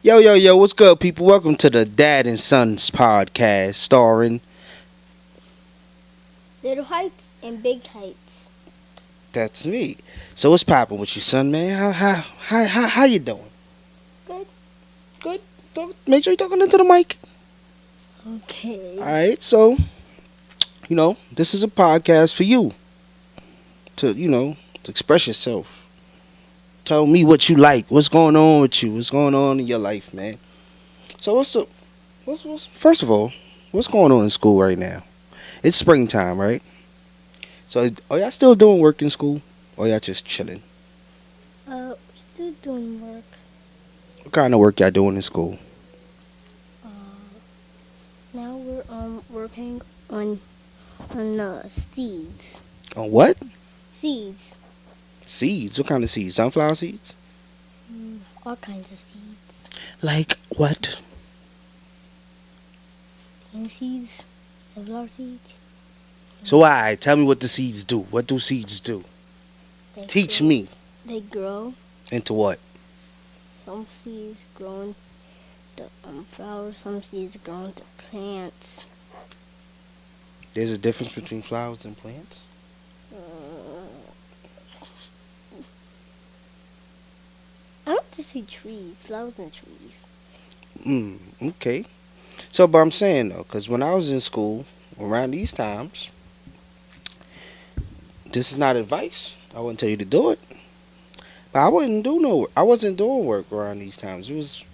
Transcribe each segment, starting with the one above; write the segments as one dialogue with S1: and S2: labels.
S1: Yo, yo, yo, what's good, people? Welcome to the Dad and Sons podcast starring.
S2: Little heights and big heights.
S1: That's me. So, what's popping with you, son, man? How you doing?
S2: Good.
S1: Good. Make sure you're talking into the mic.
S2: Okay.
S1: All right, so, this is a podcast for you to, to express yourself. Tell me what you like. What's going on with you? What's going on in your life, man? So, what's first of all, what's going on in school right now? It's springtime, right? So, are y'all still doing work in school, or y'all just chilling?
S2: Still doing work.
S1: What kind of work y'all doing in school?
S2: Now we're working on seeds.
S1: On what?
S2: Seeds.
S1: Seeds. What kind of seeds? Sunflower seeds?
S2: All kinds of seeds.
S1: Like what?
S2: Plant seeds. Sunflower seeds.
S1: So, why? Tell me what the seeds do. What do seeds do?
S2: They
S1: Teach
S2: grow.
S1: me.
S2: They grow.
S1: Into what?
S2: Some seeds grow into flowers. Some seeds grow into plants.
S1: There's a difference between flowers and plants?
S2: I want to say trees. Flowers and trees.
S1: Okay. So, but I'm saying, though, because when I was in school, around these times, this is not advice. I wouldn't tell you to do it. But I wouldn't do no work. I wasn't doing work around these times. It was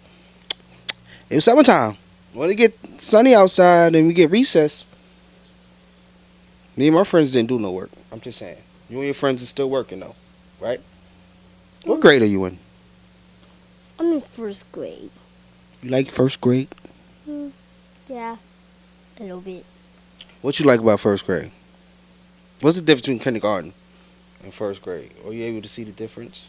S1: summertime. When it get sunny outside and we get recess, me and my friends didn't do no work. I'm just saying. You and your friends are still working, though, right? What grade are you in?
S2: I'm in first grade.
S1: You like first grade?
S2: Yeah, a little bit.
S1: What you like about first grade? What's the difference between kindergarten and first grade? Are you able to see the difference?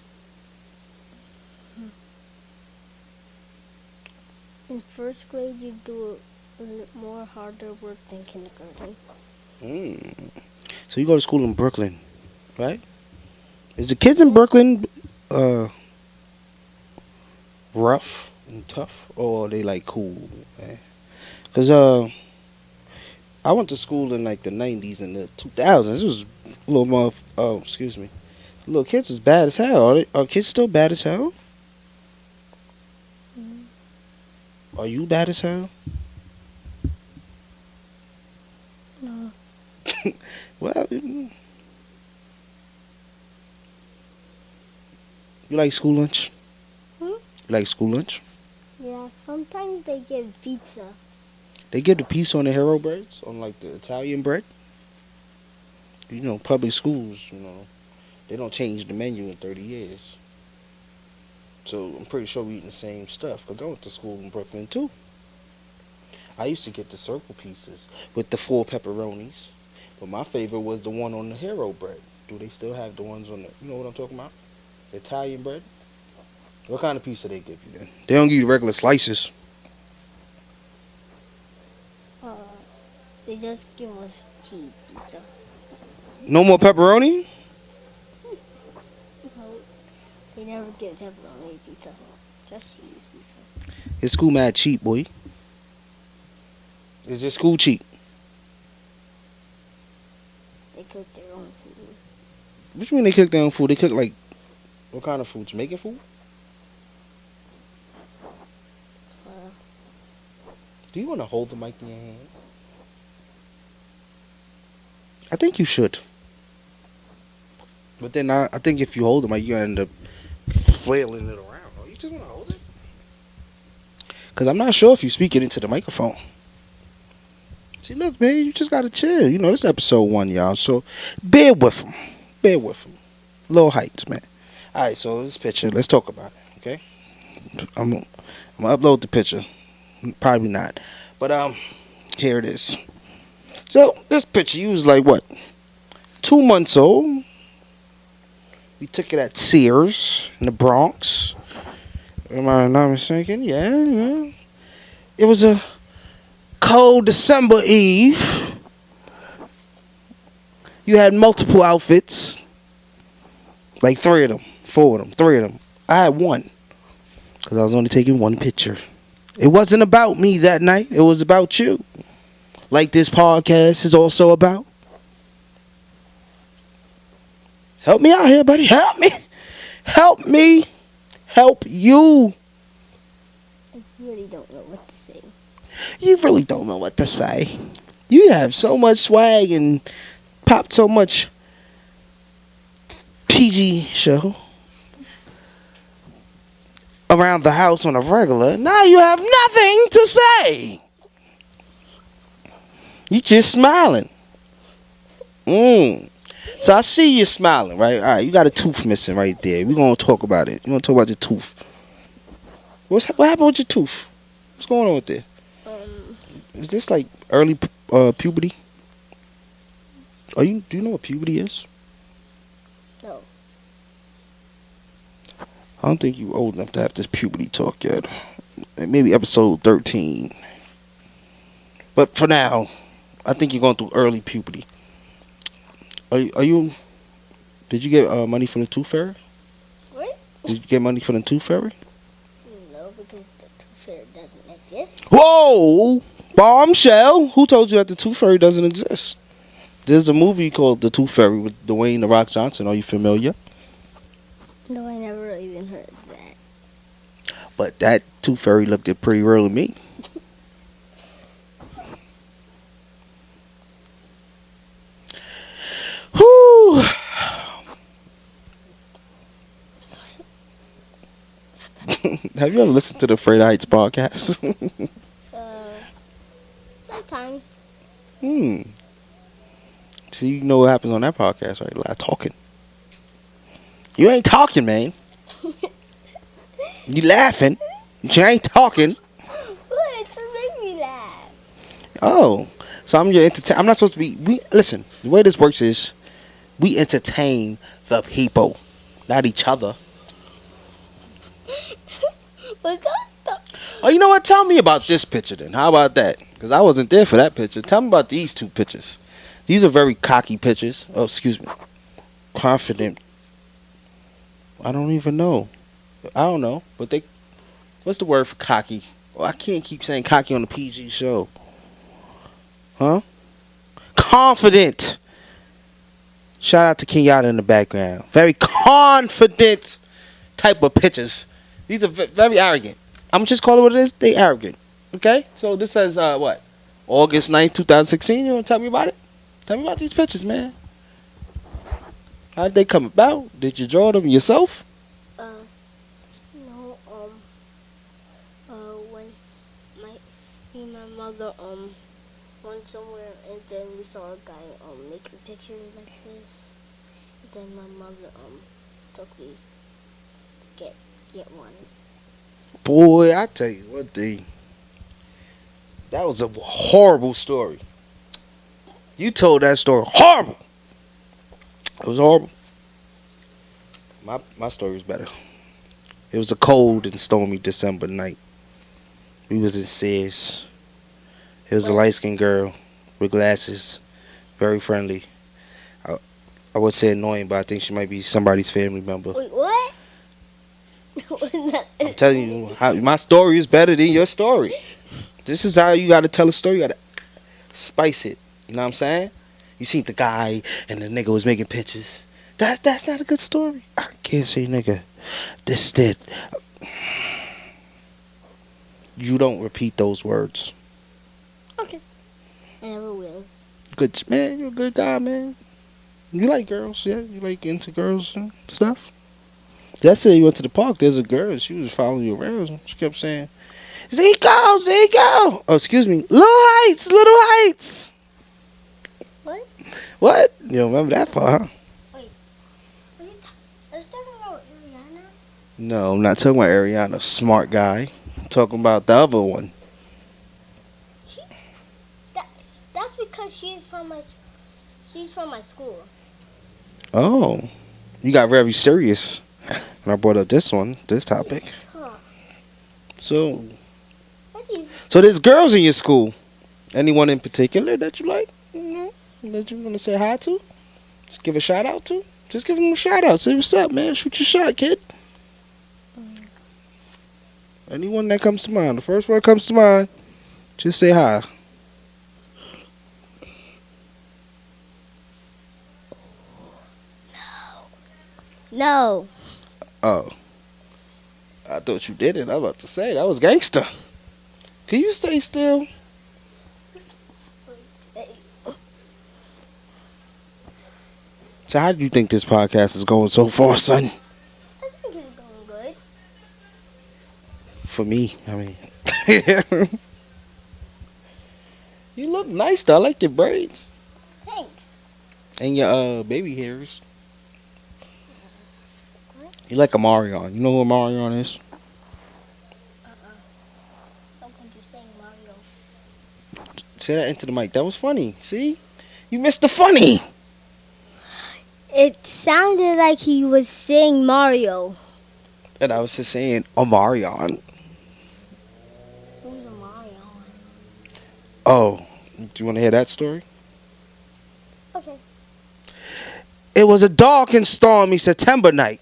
S2: In first grade, you do a little more harder work than kindergarten.
S1: So you go to school in Brooklyn, right? Is the kids in Brooklyn rough and tough, or are they like cool? Because I went to school in like the 90s and the 2000s. It was a little more. Oh, excuse me. Little kids is bad as hell. Are kids still bad as hell? Are you bad as hell?
S2: No.
S1: Well, you like school lunch? You like school lunch?
S2: Yeah, sometimes they give pizza.
S1: They give the piece on the hero breads, on like the Italian bread. Public schools, they don't change the menu in 30 years. So I'm pretty sure we eating the same stuff. Because I went to school in Brooklyn too. I used to get the circle pieces with the 4 pepperonis. But my favorite was the one on the hero bread. Do they still have the ones on the, you know what I'm talking about? The Italian bread? What kind of pizza they give you then? They don't give you regular slices.
S2: They just give us cheese pizza.
S1: No more pepperoni?
S2: No, they never give pepperoni pizza. Just cheese pizza.
S1: It's school mad cheap, boy. Is your school cheap?
S2: They cook their own food.
S1: What you mean they cook their own food? They cook like, what kind of food? Jamaican food? Do you want to hold the mic in your hand? I think you should. But then I think if you hold the mic, you're going to end up flailing it around. Oh, you just want to hold it? Because I'm not sure if you speak it into the microphone. See, look, man, you just got to chill. This is episode 1, y'all. So bear with them. Bear with them. Low heights, man. All right, so this picture, let's talk about it, okay? I'm going to upload the picture. Probably not. But here it is. So this picture, you was like what? 2 months old. We took it at Sears in the Bronx. Am I not mistaken? Yeah. It was a cold December Eve. You had multiple outfits. Like 3 of them, 4 of them, 3 of them. I had one. Because I was only taking one picture. It wasn't about me that night. It was about you. Like this podcast is also about. Help me out here, buddy. Help me. Help me. Help you.
S2: I really don't know what to say.
S1: You really don't know what to say. You have so much swag and popped so much PG show around the house on a regular. Now you have nothing to say. You just smiling. So I see you smiling, right? All right, you got a tooth missing right there. We're going to talk about it. We're going to talk about your tooth. What happened with your tooth? What's going on with it? Is this like early puberty? Do you know what puberty is?
S2: No.
S1: I don't think you old enough to have this puberty talk yet. Maybe episode 13. But for now, I think you're going through early puberty. Are you? Did you get money for the tooth fairy?
S2: What?
S1: Did you get money for the tooth fairy?
S2: No, because the tooth fairy doesn't exist.
S1: Whoa! Bombshell! Who told you that the tooth fairy doesn't exist? There's a movie called The Tooth Fairy with Dwayne "The Rock" Johnson. Are you familiar?
S2: No, I never even heard of that.
S1: But that tooth fairy looked at pretty real to me. Whew. Have you ever listened to the Afraid Heights podcast?
S2: Sometimes.
S1: So you know what happens on that podcast, right? A lot of talking. You ain't talking, man. You laughing. You ain't talking.
S2: What? To make me laugh.
S1: Oh. So I'm your I'm not supposed to be... Listen, the way this works is we entertain the people, not each other.
S2: But
S1: Oh, you know what? Tell me about this picture then. How about that? Because I wasn't there for that picture. Tell me about these two pictures. These are very cocky pictures. Oh, excuse me. Confident. I don't even know. I don't know. But they... What's the word for cocky? Well, I can't keep saying cocky on the PG show. Huh? Confident. Shout out to Kenyatta in the background. Very confident type of pictures. These are very arrogant. I'm just calling it what it is. They arrogant. Okay? So this says, what? August 9th, 2016. You want to tell me about it? Tell me about these pictures, man. How did they come about? Did you draw them yourself?
S2: No, when me and my mother, went somewhere and then we saw a guy, making pictures like this. And then my mother, took me to get one.
S1: Boy, I tell you what, that was a horrible story. You told that story horrible. It was horrible. My story was better. It was a cold and stormy December night. We was in Sears. It was a light-skinned girl with glasses, very friendly. I would say annoying, but I think she might be somebody's family member.
S2: Wait, what?
S1: I'm telling you, my story is better than your story. This is how you got to tell a story. You got to spice it. You know what I'm saying? You seen the guy and the nigga was making pictures. That's not a good story. I can't say nigga. This did. You don't repeat those words.
S2: Okay. I never will.
S1: Good man. You're a good guy, man. You like girls, yeah? You like into girls and stuff? Yesterday you went to the park. There's a girl. She was following you around. She kept saying, Zico, Zico. Oh, excuse me. Little Heights, Little Heights.
S2: What?
S1: What? You don't remember that part, huh?
S2: Wait. Are you talking about Ariana?
S1: No, I'm not talking about Ariana. Smart guy. I'm talking about the other one.
S2: That's because she's from my school.
S1: Oh. You got very serious when I brought up this topic.
S2: Huh.
S1: So
S2: That's easy.
S1: there's girls in your school. Anyone in particular that you like? That you want to say hi to? Just give a shout out to? Just give them a shout out. Say what's up, man. Shoot your shot, kid. Anyone that comes to mind, the first one that comes to mind, just say hi.
S2: No.
S1: Oh, I thought you did it. I was about to say that was gangster. Can you stay still? So how do you think this podcast is going so far, son?
S2: I think it's going good.
S1: For me, I mean, you look nice though. I like your braids
S2: Thanks.
S1: and your baby hairs. You like Amarion. You know who Amarion is?
S2: Don't think you're saying Mario.
S1: Say that into the mic. That was funny. See? You missed the funny.
S2: It sounded like he was saying Mario.
S1: And I was just saying Amarion.
S2: Who's a Mario?
S1: Oh, do you want to hear that story?
S2: Okay.
S1: It was a dark and stormy September night.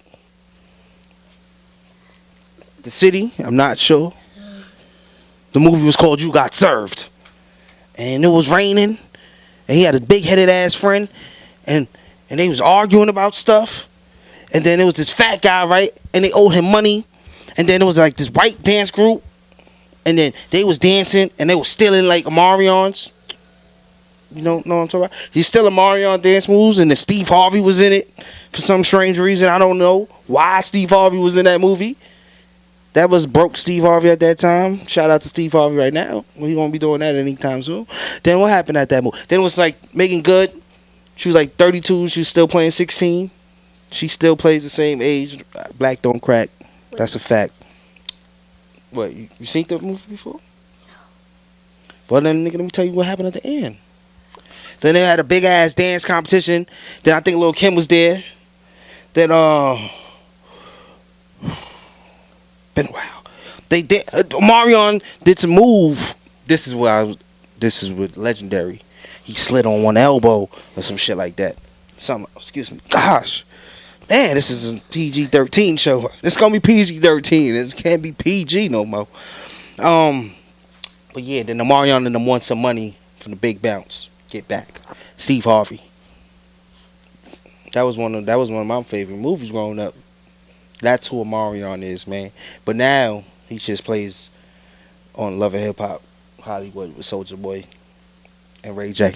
S1: The city, I'm not sure. The movie was called You Got Served. And it was raining. And he had a big-headed ass friend. And they was arguing about stuff. And then there was this fat guy, right? And they owed him money. And then there was like this white dance group. And then they was dancing. And they was stealing like Amarion's. You know what I'm talking about? He's still Amarion dance moves. And then Steve Harvey was in it. For some strange reason. I don't know why Steve Harvey was in that movie. That was broke Steve Harvey at that time. Shout out to Steve Harvey right now. He won't be doing that anytime soon. Then what happened at that movie? Then it was like Megan Good. She was like 32. She was still playing 16. She still plays the same age. Black don't crack. That's a fact. What, you seen the movie before? Well, then, nigga, let me tell you what happened at the end. Then they had a big ass dance competition. Then I think Lil' Kim was there. Then, been a while. They did. Marion did some move. This is with Legendary. He slid on one elbow or some shit like that. Excuse me. Gosh, man, this is a PG-13 show. It's gonna be PG-13. It can't be PG no more. But yeah, then the Marion and them won some money from the Big Bounce. Get back, Steve Harvey. That was one of my favorite movies growing up. That's who Amarion is, man. But now he just plays on Love and Hip Hop Hollywood with Soulja Boy and Ray J.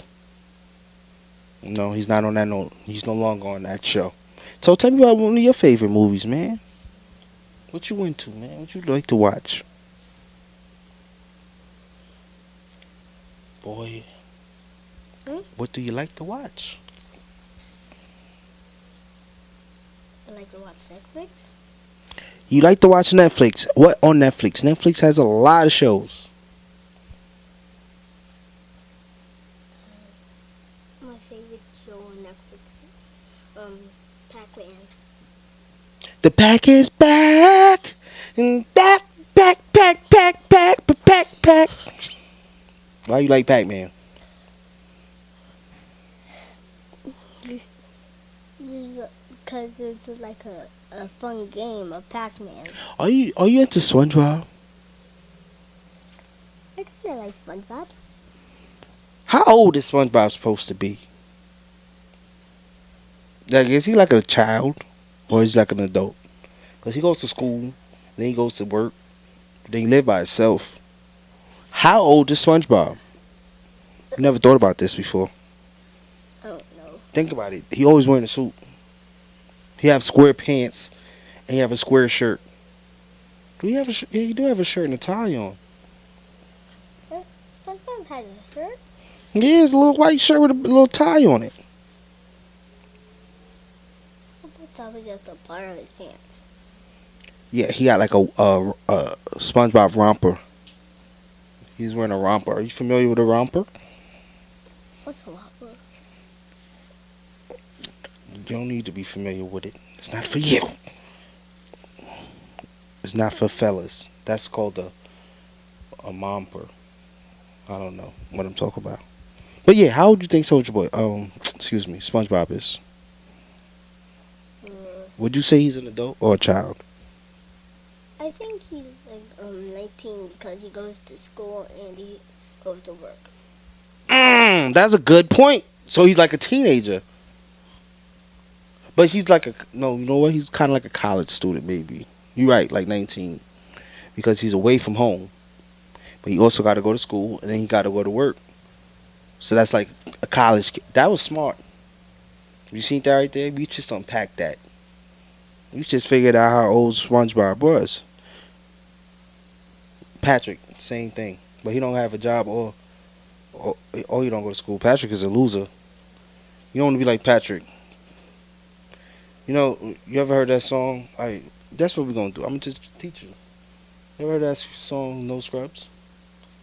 S1: No, he's not on that. No, he's no longer on that show. So tell me about one of your favorite movies, man. What you into, man? What you like to watch? Boy, what do you like to watch?
S2: I like to watch Netflix.
S1: You like to watch Netflix. What on Netflix? Netflix has a lot of shows.
S2: My favorite show on Netflix is Pac-Man.
S1: The pack is back. And back. Why you like Pac-Man?
S2: Because it's like a fun game of Pac-Man.
S1: Are you into SpongeBob?
S2: I kind of like SpongeBob.
S1: How old is SpongeBob supposed to be? Like, is he like a child or is he like an adult? Because he goes to school, then he goes to work, then he live by himself. How old is SpongeBob? Never thought about this before.
S2: I don't know.
S1: Think about it. He always wearing a suit. He have square pants and he have a square shirt. Do you have a shirt? Yeah, you do have a shirt and a tie on.
S2: SpongeBob has a shirt?
S1: Yeah, it's a little white shirt with a little tie on it.
S2: I thought it was just a part of his pants.
S1: Yeah, he got like a SpongeBob romper. He's wearing a romper. Are you familiar with a romper?
S2: What's a romper?
S1: You don't need to be familiar with it. It's not for you. It's not for fellas. That's called a romper. I don't know what I'm talking about. But yeah, how would you think SpongeBob is? Would you say he's an adult or a child?
S2: I think he's like 19 because he goes to school and he goes to work.
S1: That's a good point. So he's like a teenager. But he's like no, you know what? He's kind of like a college student, maybe. You're right, like 19. Because he's away from home. But he also got to go to school, and then he got to go to work. So that's like a college kid. That was smart. You seen that right there? We just unpacked that. We just figured out how old SpongeBob was. Patrick, same thing. But he don't have a job or he don't go to school. Patrick is a loser. You don't want to be like Patrick. You know, you ever heard that song? That's what we're going to do. I'm going to just teach you. You ever heard that song, No Scrubs?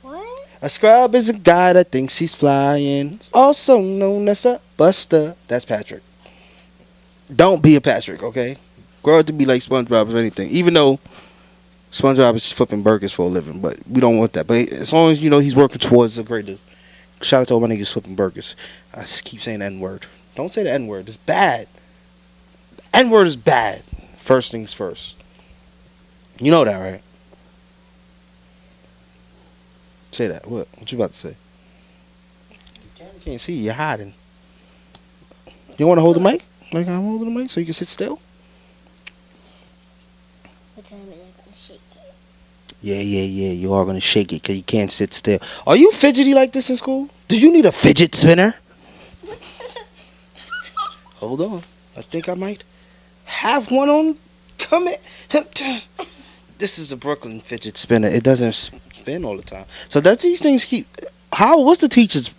S2: What?
S1: A scrub is a guy that thinks he's flying. Also known as a buster. That's Patrick. Don't be a Patrick, okay? Grow up to be like SpongeBob or anything. Even though SpongeBob is flipping burgers for a living. But we don't want that. But as long as, you know, he's working towards the greater. Shout out to all my niggas flipping burgers. I keep saying the N-word. Don't say the N-word. It's bad. N-word is bad. First things first. You know that, right? Say that. What you about to say? You can't see you. You're hiding. You want to hold the mic? Like I'm holding the mic so you can sit still?
S2: What time is I gonna shake it?
S1: Yeah. You are going to shake it because you can't sit still. Are you fidgety like this in school? Do you need a fidget spinner? Hold on. I think I might have one on coming. This is a Brooklyn fidget spinner. It doesn't spin all the time. So does these things keep... What's the teacher's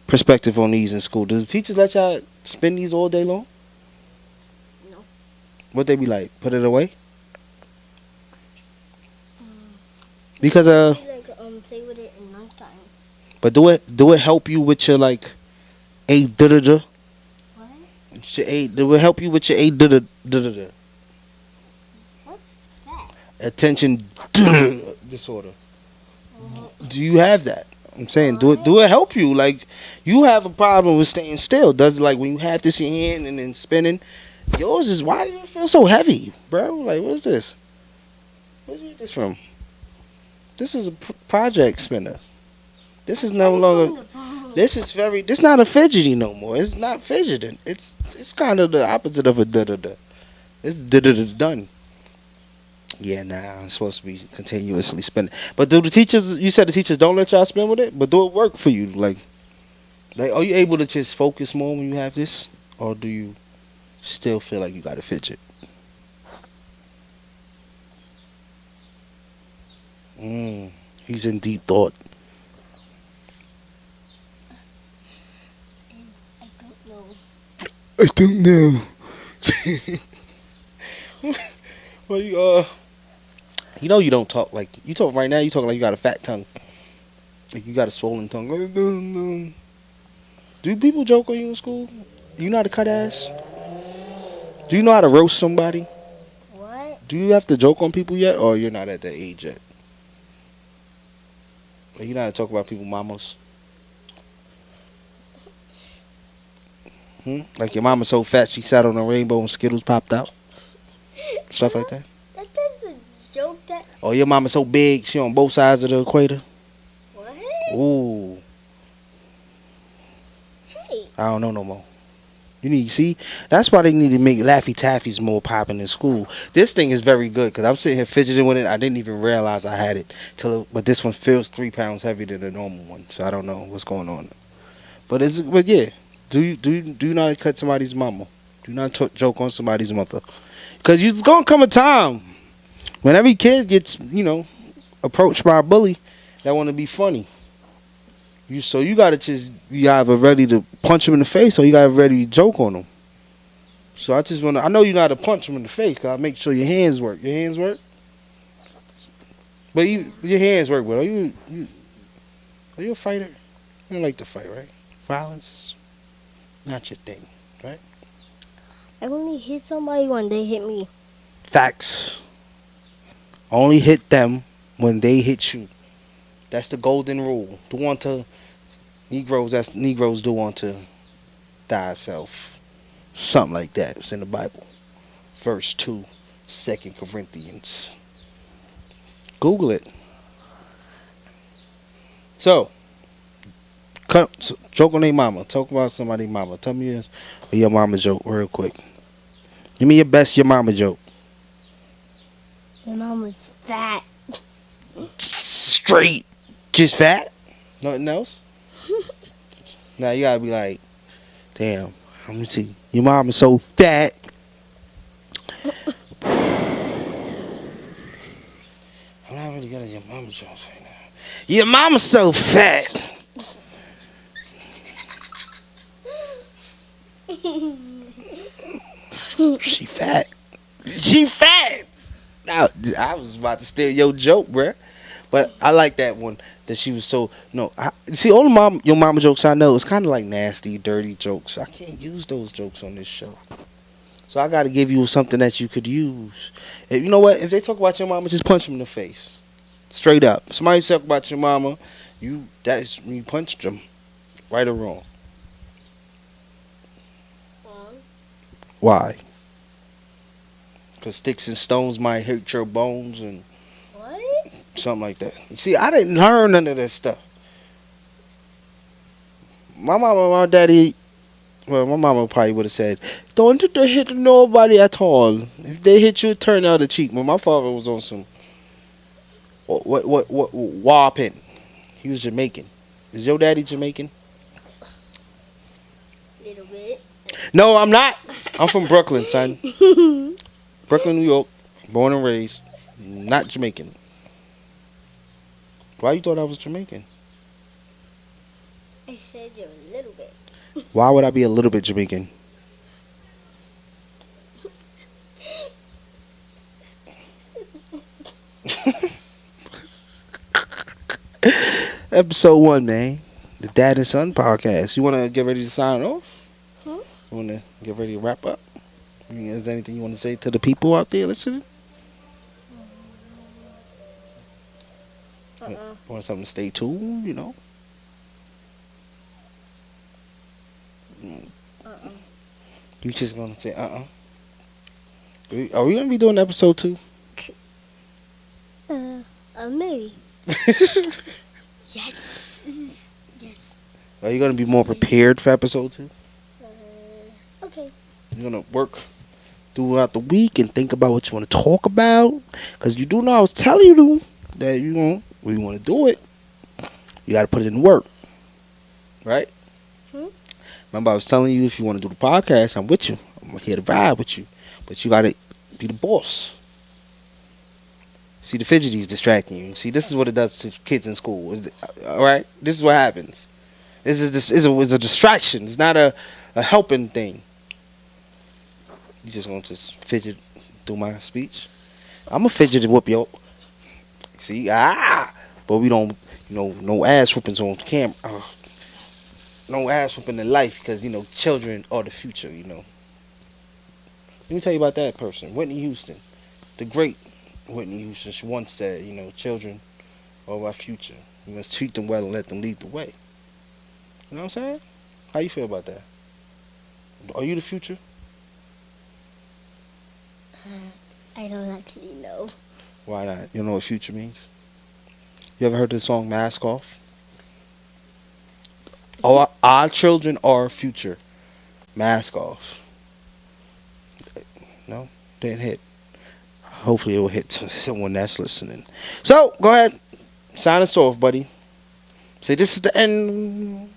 S1: perspective on these in school? Do the teachers let y'all spin these all day long?
S2: No.
S1: What they be like? Put it away? Because
S2: play with it in lunchtime.
S1: But do it help you with your like a da da da?
S2: What?
S1: Do it help you with your a da da da da?
S2: What's that?
S1: Attention disorder. Do you have that? I'm saying, do it help you? Like, you have a problem with staying still. Does it, like, when you have this in your hand and then spinning, yours is, why do you feel so heavy, bro? Like, what's this? Where'd you get this from? This is a project spinner. This is no longer, this not a fidgety no more. It's not fidgeting. It's kind of the opposite of a da-da-da. It's da-da-da done. Yeah, nah, it's supposed to be continuously spinning. But do the teachers, you said the teachers don't let y'all spin with it, but do it work for you? Like, are you able to just focus more when you have this? Or do you still feel like you got to fidget? He's in deep thought. I don't know. Well, you know you don't talk like you talk right now. You talk like you got a fat tongue, like you got a swollen tongue. Do people joke on you in school? You know how to cut ass? Do you know how to roast somebody?
S2: What?
S1: Do you have to joke on people yet, or you're not at that age yet? Like, you know how to talk about people mamas? Like your mama's so fat she sat on a rainbow and Skittles popped out? Stuff like that?
S2: That's a joke that...
S1: Or your mama's so big she on both sides of the equator?
S2: What?
S1: Ooh.
S2: Hey.
S1: I don't know no more. See, that's why they need to make Laffy Taffies more popping in school. This thing is very good because I'm sitting here fidgeting with it. I didn't even realize I had it but this one feels 3 pounds heavier than the normal one, so I don't know what's going on. But yeah, do you not cut somebody's mama? Do not joke on somebody's mother, because it's gonna come a time when every kid gets approached by a bully that want to be funny. You gotta just be either ready to punch him in the face or you gotta ready to joke on him. So I know you know how to punch him in the face, cause I make sure your hands work. Your hands work? But your hands work, but are you a fighter? You don't like to fight, right? Violence is not your thing, right?
S2: I only hit somebody when they hit me.
S1: Facts. Only hit them when they hit you. That's the golden rule. Do unto Negroes do unto thyself. Something like that. It's in the Bible. Verse 2, 2 Corinthians. Google it. So, joke on their mama. Talk about somebody's mama. Tell me your mama joke real quick. Give me your mama joke.
S2: Your mama's fat.
S1: Straight. Just fat? Nothing else? Now you gotta be like, damn, let me see. Your mom is so fat. I'm not really good at your mama jokes right now. Your mama's so fat. She fat. She fat. Now, I was about to steal your joke, bruh. But I like that one. That she was so see all the your mama jokes I know is kind of like nasty, dirty jokes. I can't use those jokes on this show. So I got to give you something that you could use. You know what? If they talk about your mama, just punch them in the face, straight up. Somebody talk about your mama, that's when you punched them, right or wrong. Why? Because sticks and stones might hurt your bones and
S2: What?
S1: something like that. You see, I didn't learn none of that stuff. My mama and my daddy, well, my mama probably would have said, don't hit nobody at all. If they hit you, turn the other cheek. But my father was on some, what, whopping. He was Jamaican. Is your daddy Jamaican?
S2: Little bit.
S1: No, I'm not. I'm from Brooklyn, son. Brooklyn, New York. Born and raised. Not Jamaican. Why you thought I was Jamaican?
S2: I said you're a little bit.
S1: Why would I be a little bit Jamaican? Episode 1, man. The Dad and Son podcast. You want to get ready to sign off?
S2: Hmm?
S1: You want to get ready to wrap up? Is there anything you want to say to the people out there listening? Want something to stay tuned, you know? You just going to say, Are we going to be doing episode 2?
S2: Maybe. Yes. Yes.
S1: Are you going to be more prepared for episode 2?
S2: Okay.
S1: You're going to work throughout the week and think about what you want to talk about? Because you do know I was telling you that when you want to do it, you got to put it in work. Right? Remember I was telling you if you want to do the podcast, I'm with you. I'm here to vibe with you. But you got to be the boss. See, the fidgety's distracting you. See, this is what it does to kids in school. All right? This is what happens. This is a distraction. It's not a helping thing. You just going to just fidget through my speech? I'm a fidget and whoop yo. See? But we don't, no ass whoopings on camera. No ass whooping in life because, children are the future, Let me tell you about that person. Whitney Houston. The great Whitney Houston. She once said, children are our future. You must treat them well and let them lead the way. You know what I'm saying? How you feel about that? Are you the future?
S2: I don't actually know.
S1: Why not? You don't know what future means? You ever heard the song Mask Off? Our children are future. Mask Off. No? Didn't hit. Hopefully it will hit someone that's listening. So, go ahead. Sign us off, buddy. Say this is the end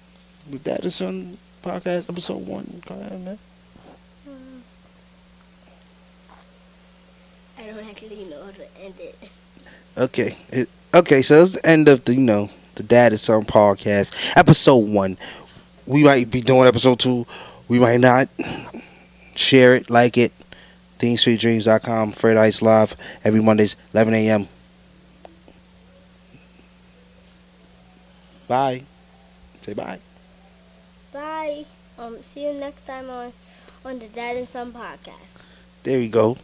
S1: with Dad and Son podcast, episode 1. Go ahead, man.
S2: I don't actually know how to end it.
S1: Okay. So it's the end of the Dad and Son podcast, episode 1. We might be doing episode 2. We might not. Share it, like it. ThemeStreetDreams.com. Fred Ice Live every Mondays, 11 a.m. Bye. Say bye.
S2: Bye. See you next time on the Dad and Son podcast.
S1: There you go.